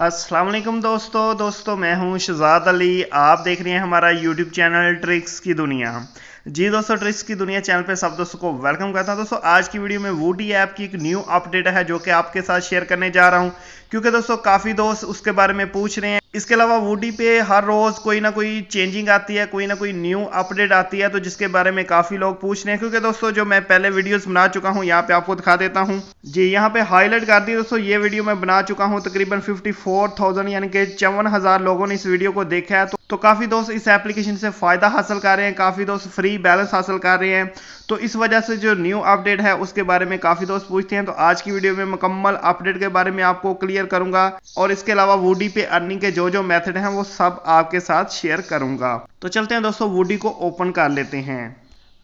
अस्सलाम वालेकुम दोस्तों मैं हूं शहजाद अली। आप देख रहे हैं हमारा यूट्यूब चैनल ट्रिक्स की दुनिया। जी दोस्तों, ट्रिक्स की दुनिया चैनल पे सब दोस्तों को वेलकम करता हूं। दोस्तों आज की वीडियो में वूडी ऐप की एक न्यू अपडेट है जो कि आपके साथ शेयर करने जा रहा हूं, क्योंकि दोस्तों काफ़ी दोस्त उसके बारे में पूछ रहे हैं। इसके अलावा वूडी पे हर रोज़ कोई ना कोई चेंजिंग आती है, कोई ना कोई न्यू अपडेट आती है, तो जिसके बारे में काफ़ी लोग पूछ रहे हैं। क्योंकि दोस्तों जो मैं पहले वीडियोस बना चुका हूं, यहाँ पे आपको दिखा देता हूं। जी यहाँ पे हाईलाइट कर दी दोस्तों, ये वीडियो मैं बना चुका हूं। तकरीबन 54,000 यानी कि 54,000 लोगों ने इस वीडियो को देखा है। तो काफ़ी दोस्त इस एप्लीकेशन से फ़ायदा हासिल कर रहे हैं, काफ़ी दोस्त फ्री बैलेंस हासिल कर रहे हैं। तो इस वजह से जो न्यू अपडेट है उसके बारे में काफ़ी दोस्त पूछते हैं। तो आज की वीडियो में मुकम्मल अपडेट के बारे में आपको क्लियर करूंगा, और इसके अलावा वूडी पे अर्निंग के जो मेथड हैं वो सब आपके साथ शेयर करूंगा। तो चलते हैं दोस्तों, वूडी को ओपन कर लेते हैं।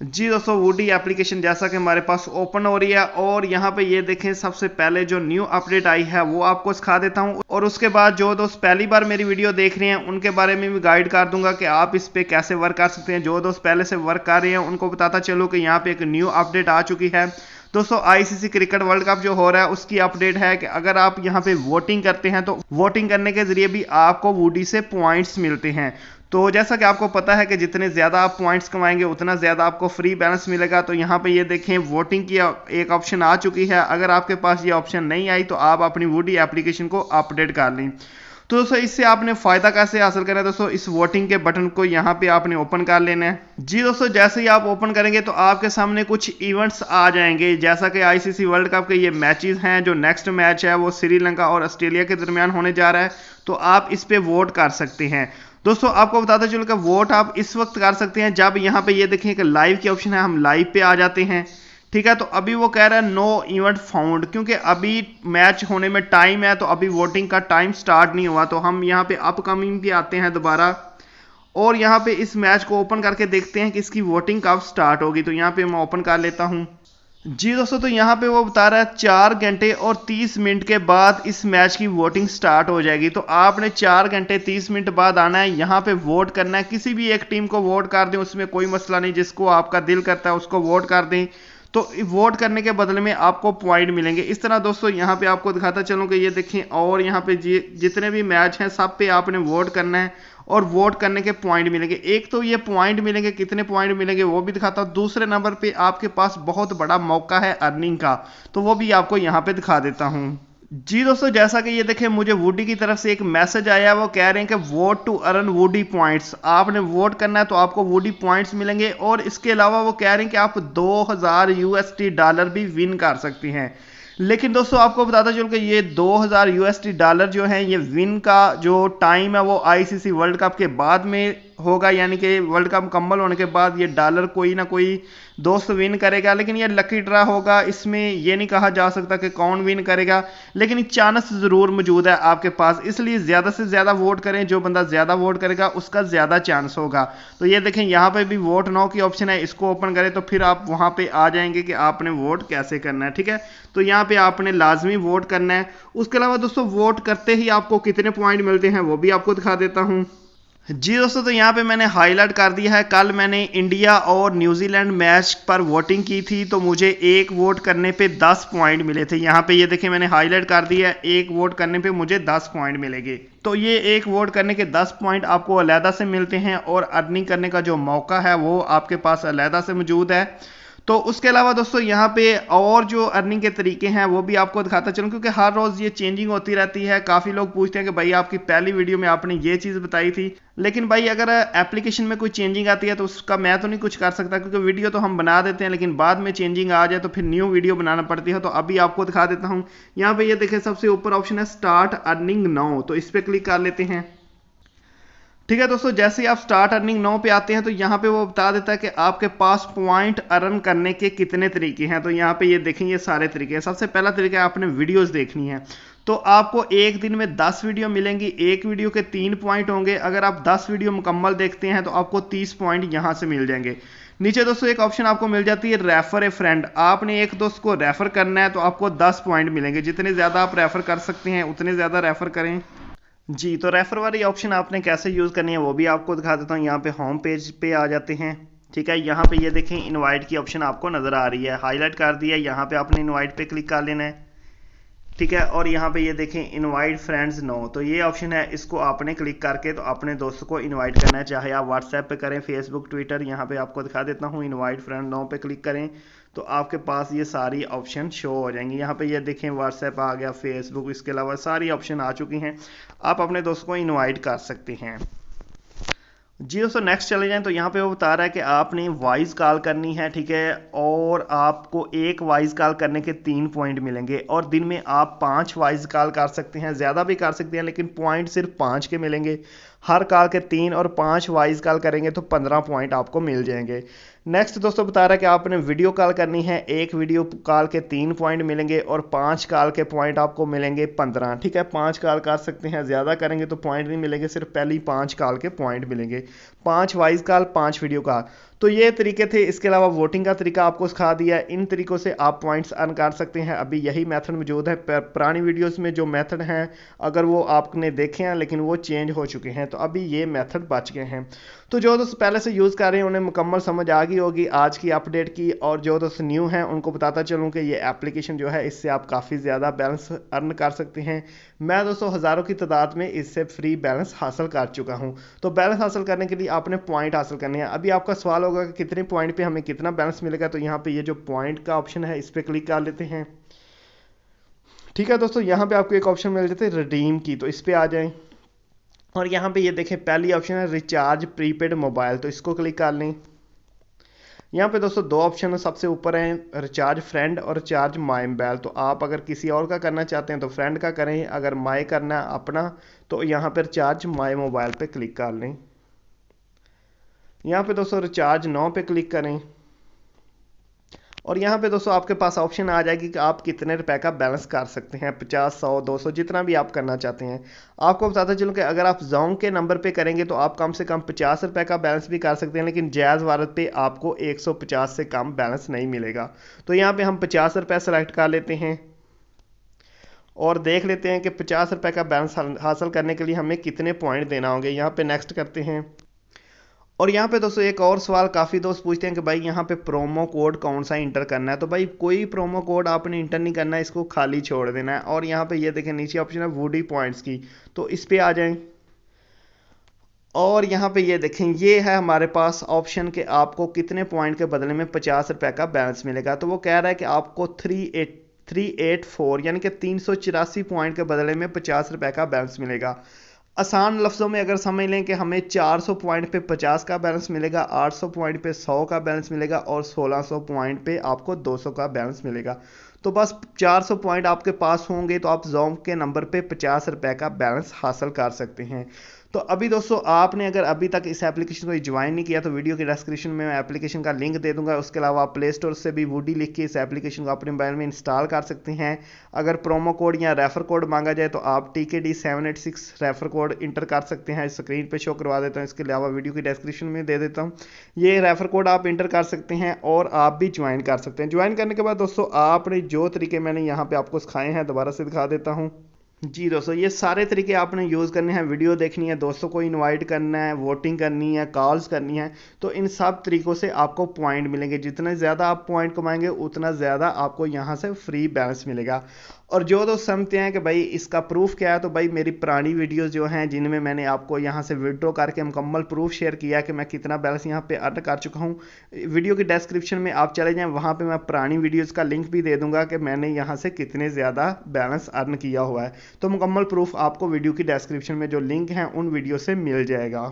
जी दोस्तों, वूडी एप्लीकेशन जैसा कि हमारे पास ओपन हो रही है, और यहाँ पे ये देखें सबसे पहले जो न्यू अपडेट आई है वो आपको सिखा देता हूँ, और उसके बाद जो दोस्त पहली बार मेरी वीडियो देख रहे हैं उनके बारे में भी गाइड कर दूंगा कि आप इस पे कैसे वर्क कर सकते हैं। जो दोस्त पहले से वर्क कर रहे हैं उनको बताता चलो कि यहाँ पे एक न्यू अपडेट आ चुकी है। दोस्तों आईसीसी क्रिकेट वर्ल्ड कप जो हो रहा है उसकी अपडेट है कि अगर आप यहाँ पे वोटिंग करते हैं तो वोटिंग करने के जरिए भी आपको वूडी से पॉइंट्स मिलते हैं। तो जैसा कि आपको पता है कि जितने ज़्यादा आप पॉइंट्स कमाएंगे उतना ज़्यादा आपको फ्री बैलेंस मिलेगा। तो यहाँ पे ये देखें वोटिंग की एक ऑप्शन आ चुकी है। अगर आपके पास ये ऑप्शन नहीं आई तो आप अपनी वूडी एप्लीकेशन को अपडेट कर लें। तो दोस्तों इससे आपने फ़ायदा कैसे हासिल करना है, दोस्तों इस वोटिंग के बटन को यहाँ पे आपने ओपन कर लेना है। जी दोस्तों, जैसे ही आप ओपन करेंगे तो आपके सामने कुछ इवेंट्स आ जाएंगे, जैसा कि आईसीसी वर्ल्ड कप के ये मैचेस हैं। जो नेक्स्ट मैच है वो श्रीलंका और ऑस्ट्रेलिया के दरमियान होने जा रहा है, तो आप इस पे वोट कर सकते हैं। दोस्तों आपको बताता चलो कि वोट आप इस वक्त कर सकते हैं जब यहाँ पे ये देखें कि लाइव की ऑप्शन है, हम लाइव पे आ जाते हैं। ठीक है, तो अभी वो कह रहा है नो इवेंट फाउंड, क्योंकि अभी मैच होने में टाइम है, तो अभी वोटिंग का टाइम स्टार्ट नहीं हुआ। तो हम यहाँ पे अपकमिंग पे आते हैं दोबारा, और यहाँ पे इस मैच को ओपन करके देखते हैं कि इसकी वोटिंग कब स्टार्ट होगी। तो यहाँ पे मैं ओपन कर लेता हूँ। जी दोस्तों, तो यहाँ पे वो बता रहा है 4 घंटे और 30 मिनट के बाद इस मैच की वोटिंग स्टार्ट हो जाएगी। तो आपने 4 घंटे 30 मिनट बाद आना है, यहाँ पे वोट करना है। किसी भी एक टीम को वोट कर दें, उसमें कोई मसला नहीं, जिसको आपका दिल करता है उसको वोट कर दें। तो वोट करने के बदले में आपको पॉइंट मिलेंगे। इस तरह दोस्तों यहाँ पे आपको दिखाता चलूँ कि ये देखें, और यहाँ पे जितने भी मैच हैं सब पे आपने वोट करना है, और वोट करने के पॉइंट मिलेंगे। एक तो ये पॉइंट मिलेंगे, कितने पॉइंट मिलेंगे वो भी दिखाता हूँ। दूसरे नंबर पे आपके पास बहुत बड़ा मौका है अर्निंग का, तो वो भी आपको यहाँ पे दिखा देता हूँ। जी दोस्तों, जैसा कि ये देखें मुझे वूडी की तरफ से एक मैसेज आया, वो कह रहे हैं कि वोट टू अर्न वूडी पॉइंट्स। आपने वोट करना है तो आपको वूडी पॉइंट्स मिलेंगे, और इसके अलावा वो कह रहे हैं कि आप 2000 यूएसडी डॉलर भी विन कर सकती हैं। लेकिन दोस्तों आपको बताता चलो कि ये 2000 यूएसडी डॉलर जो है, ये विन का जो टाइम है वो आईसीसी वर्ल्ड कप के बाद में होगा, यानी कि वर्ल्ड कप मुकम्मल होने के बाद ये डॉलर कोई ना कोई दोस्त विन करेगा। लेकिन ये लकी ड्रा होगा, इसमें ये नहीं कहा जा सकता कि कौन विन करेगा, लेकिन चांस ज़रूर मौजूद है आपके पास। इसलिए ज़्यादा से ज़्यादा वोट करें, जो बंदा ज़्यादा वोट करेगा उसका ज़्यादा चांस होगा। तो ये देखें यहाँ पे भी वोट नाउ की ऑप्शन है, इसको ओपन करें तो फिर आप वहाँ पे आ जाएंगे कि आपने वोट कैसे करना है। ठीक है, तो यहाँ पे आपने लाजमी वोट करना है। उसके अलावा दोस्तों वोट करते ही आपको कितने पॉइंट मिलते हैं वो भी आपको दिखा देता हूँ। जी दोस्तों, तो यहाँ पे मैंने हाईलाइट कर दिया है। कल मैंने इंडिया और न्यूजीलैंड मैच पर वोटिंग की थी, तो मुझे एक वोट करने पे 10 पॉइंट मिले थे। यहाँ पे ये देखें मैंने हाईलाइट कर दिया है, एक वोट करने पे मुझे 10 पॉइंट मिलेंगे। तो ये एक वोट करने के 10 पॉइंट आपको अलहदा से मिलते हैं, और अर्निंग करने का जो मौका है वो आपके पास अलहदा से मौजूद है। तो उसके अलावा दोस्तों यहाँ पे और जो अर्निंग के तरीके हैं वो भी आपको दिखाता चलूँ, क्योंकि हर रोज़ ये चेंजिंग होती रहती है। काफ़ी लोग पूछते हैं कि भाई आपकी पहली वीडियो में आपने ये चीज़ बताई थी, लेकिन भाई अगर एप्लीकेशन में कोई चेंजिंग आती है तो उसका मैं तो नहीं कुछ कर सकता, क्योंकि वीडियो तो हम बना देते हैं, लेकिन बाद में चेंजिंग आ जाए तो फिर न्यू वीडियो बनाना पड़ती है। तो अभी आपको दिखा देता हूँ। यहाँ पे ये देखें सबसे ऊपर ऑप्शन है स्टार्ट अर्निंग नाउ, तो इस पर क्लिक कर लेते हैं। ठीक है दोस्तों, जैसे ही आप स्टार्ट अर्निंग नाउ पे आते हैं तो यहाँ पे वो बता देता है कि आपके पास पॉइंट अर्न करने के कितने तरीके हैं। तो यहाँ पे ये देखें ये सारे तरीके हैं। सबसे पहला तरीका है आपने वीडियोस देखनी है, तो आपको एक दिन में 10 वीडियो मिलेंगी, एक वीडियो के 3 पॉइंट होंगे। अगर आप 10 वीडियो मुकम्मल देखते हैं तो आपको 30 पॉइंट यहाँ से मिल जाएंगे। नीचे दोस्तों एक ऑप्शन आपको मिल जाती है रेफर ए फ्रेंड। आपने एक दोस्त को रेफर करना है तो आपको 10 पॉइंट मिलेंगे। जितने ज़्यादा आप रेफर कर सकते हैं उतने ज़्यादा रेफर करें। जी, तो रेफर वाली ऑप्शन आपने कैसे यूज़ करनी है वो भी आपको दिखा देता हूँ। यहाँ पे होम पेज पे आ जाते हैं। ठीक है, यहाँ पे ये देखें इनवाइट की ऑप्शन आपको नज़र आ रही है, हाईलाइट कर दिया है। यहाँ पे आपने इनवाइट पे क्लिक कर लेना है। ठीक है। और यहाँ पे ये देखें इनवाइट फ्रेंड्स नो, तो ये ऑप्शन है, इसको आपने क्लिक करके तो अपने दोस्तों को इनवाइट करना है, चाहे आप व्हाट्सएप पे करें, फेसबुक, ट्विटर। यहाँ पे आपको दिखा देता हूँ, इनवाइट फ्रेंड नो पे क्लिक करें तो आपके पास ये सारी ऑप्शन शो हो जाएंगी। यहाँ पे ये देखें व्हाट्सएप आ गया, फेसबुक, इसके अलावा सारी ऑप्शन आ चुकी हैं, आप अपने दोस्तों को इन्वाइट कर सकते हैं। जी दोस्तों नेक्स्ट चले जाएं तो यहाँ पे वो बता रहा है कि आपने वॉइस कॉल करनी है, ठीक है, और आपको एक वॉइस कॉल करने के 3 पॉइंट मिलेंगे और दिन में आप 5 वॉइस कॉल कर सकते हैं, ज़्यादा भी कर सकते हैं लेकिन पॉइंट सिर्फ 5 के मिलेंगे। हर कॉल के 3 और 5 वॉइस कॉल करेंगे तो 15 पॉइंट आपको मिल जाएंगे। नेक्स्ट दोस्तों बता रहा है कि आपने वीडियो कॉल करनी है, एक वीडियो कॉल के 3 पॉइंट मिलेंगे और 5 कॉल के पॉइंट आपको मिलेंगे 15, ठीक है। 5 कॉल कर सकते हैं, ज़्यादा करेंगे तो पॉइंट नहीं मिलेंगे, सिर्फ पहली 5 कॉल के पॉइंट मिलेंगे। 5 वॉइस कॉल, 5 वीडियो कॉल। तो ये तरीके थे, इसके अलावा वोटिंग का तरीका आपको सिखा दिया। इन तरीकों से आप पॉइंट्स अर्न कर सकते हैं। अभी यही मेथड मौजूद है, पुरानी वीडियोस में जो मेथड हैं अगर वो आपने देखे हैं लेकिन वो चेंज हो चुके हैं, तो अभी ये मेथड बच गए हैं। तो जो दोस्त पहले से यूज़ कर रहे हैं उन्हें मुकम्मल समझ आ गई होगी आज की अपडेट की, और जो दोस्त न्यू हैं उनको बताता चलूँ कि ये एप्लीकेशन जो है इससे आप काफ़ी ज़्यादा बैलेंस अर्न कर सकते हैं। मैं दोस्तों हज़ारों की तादाद में इससे फ्री बैलेंस हासिल कर चुका हूँ। तो बैलेंस हासिल करने के लिए आपने पॉइंट हासिल करने हैं। अभी आपका सवाल होगा कि कितने पॉइंट पे हमें कितना बैलेंस मिलेगा, तो यहाँ पे ये जो पॉइंट का ऑप्शन है इस पर क्लिक कर लेते हैं। ठीक है दोस्तों, यहाँ पे आपको एक ऑप्शन मिल जाता है रिडीम की, तो इस पर आ जाएं और यहाँ पे ये देखें पहली ऑप्शन है रिचार्ज प्रीपेड मोबाइल, तो इसको क्लिक कर लें। यहाँ पे दोस्तों 2 ऑप्शन सबसे ऊपर हैं, रिचार्ज फ्रेंड और रिचार्ज माई मोबाइल। तो आप अगर किसी और का करना चाहते हैं तो फ्रेंड का करें, अगर माई करना है अपना तो यहाँ पर रिचार्ज माई मोबाइल पे क्लिक कर लें। यहाँ पे दोस्तों रिचार्ज नाउ पे क्लिक करें और यहाँ पे दोस्तों आपके पास ऑप्शन आ जाएगी कि आप कितने रुपए का बैलेंस कर सकते हैं, 50, 100, 200, जितना भी आप करना चाहते हैं। आपको बताता चलूँ कि अगर आप जोंग के नंबर पे करेंगे तो आप कम से कम 50 रुपए का बैलेंस भी कर सकते हैं, लेकिन जायज़ वारत पे आपको 150 से कम बैलेंस नहीं मिलेगा। तो यहाँ पे हम 50 रुपये सेलेक्ट कर लेते हैं और देख लेते हैं कि 50 रुपये का बैलेंस हासिल करने के लिए हमें कितने पॉइंट देना होंगे। यहाँ पे नेक्स्ट करते हैं और यहाँ पे दोस्तों एक और सवाल काफ़ी दोस्त पूछते हैं कि भाई यहाँ पे प्रोमो कोड कौन सा इंटर करना है। तो भाई कोई प्रोमो कोड आपने इंटर नहीं करना है, इसको खाली छोड़ देना है। और यहाँ पे ये देखें नीचे ऑप्शन है वूडी पॉइंट्स की, तो इस पे आ जाएं और यहाँ पे ये देखें ये है हमारे पास ऑप्शन कि आपको कितने पॉइंट के बदले में 50 रुपये का बैलेंस मिलेगा। तो वो कह रहा है कि आपको 384 यानी कि 384 पॉइंट के बदले में 50 रुपये का बैलेंस मिलेगा। आसान लफ्ज़ों में अगर समझ लें कि हमें 400 पॉइंट पे 50 का बैलेंस मिलेगा, 800 पॉइंट पे 100 का बैलेंस मिलेगा और 1600 पॉइंट पे आपको 200 का बैलेंस मिलेगा। तो बस 400 पॉइंट आपके पास होंगे तो आप जोंग के नंबर पे 50 रुपये का बैलेंस हासिल कर सकते हैं। तो अभी दोस्तों आपने अगर अभी तक इस एप्लीकेशन को ज्वाइन नहीं किया तो वीडियो के डिस्क्रिप्शन में मैं एप्लीकेशन का लिंक दे दूंगा। उसके अलावा आप प्ले स्टोर से भी वूडी लिख के इस एप्लीकेशन को अपने मोबाइल में इंस्टॉल कर सकते हैं। अगर प्रोमो कोड या रेफर कोड मांगा जाए तो आप TKD786 रेफर कोड इंटर कर सकते हैं। स्क्रीन पे शो करवा देता हूँ, इसके अलावा वीडियो की डिस्क्रिप्शन में दे देता हूँ। ये रेफर कोड आप इंटर कर सकते हैं और आप भी ज्वाइन कर सकते हैं। ज्वाइन करने के बाद दोस्तों आपने जो तरीके मैंने यहाँ पे आपको सिखाए हैं दोबारा से दिखा देता हूँ। जी दोस्तों ये सारे तरीके आपने यूज़ करने हैं, वीडियो देखनी है, दोस्तों को इनवाइट करना है, वोटिंग करनी है, कॉल्स करनी है, तो इन सब तरीकों से आपको पॉइंट मिलेंगे। जितने ज़्यादा आप पॉइंट कमाएंगे उतना ज़्यादा आपको यहाँ से फ्री बैलेंस मिलेगा। और जो दोस्त समझते हैं कि भाई इसका प्रूफ क्या है, तो भाई मेरी पुरानी वीडियोस जो हैं जिनमें मैंने आपको यहाँ से विड्रॉ करके मुकम्मल प्रूफ शेयर किया कि मैं कितना बैलेंस यहाँ पे अर्न कर चुका हूँ, वीडियो की डिस्क्रिप्शन में आप चले जाएं, वहाँ पे मैं पुरानी वीडियोस का लिंक भी दे दूंगा कि मैंने यहाँ से कितने ज़्यादा बैलेंस अर्न किया हुआ है। तो मुकम्मल प्रूफ आपको वीडियो की डिस्क्रिप्शन में जो लिंक हैं उन वीडियो से मिल जाएगा।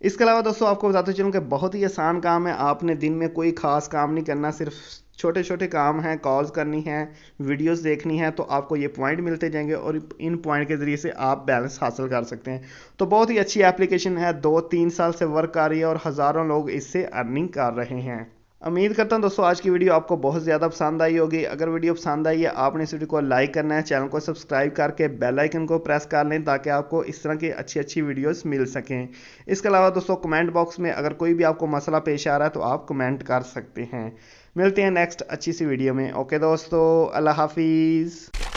इसके अलावा दोस्तों आपको बताते चलूँ कि बहुत ही आसान काम है, आपने दिन में कोई ख़ास काम नहीं करना, सिर्फ छोटे छोटे काम हैं, कॉल्स करनी है, वीडियोस देखनी है, तो आपको ये पॉइंट मिलते जाएंगे और इन पॉइंट के ज़रिए से आप बैलेंस हासिल कर सकते हैं। तो बहुत ही अच्छी एप्लीकेशन है, 2-3 साल से वर्क कर रही है और हज़ारों लोग इससे अर्निंग कर रहे हैं। उम्मीद करता हूं दोस्तों आज की वीडियो आपको बहुत ज़्यादा पसंद आई होगी। अगर वीडियो पसंद आई है आपने इस वीडियो को लाइक करना है, चैनल को सब्सक्राइब करके बेल आइकन को प्रेस कर लें ताकि आपको इस तरह की अच्छी अच्छी वीडियोस मिल सकें। इसके अलावा दोस्तों कमेंट बॉक्स में अगर कोई भी आपको मसला पेश आ रहा है तो आप कमेंट कर सकते हैं। मिलते हैं नेक्स्ट अच्छी सी वीडियो में। ओके दोस्तों, अल्लाह हाफिज़।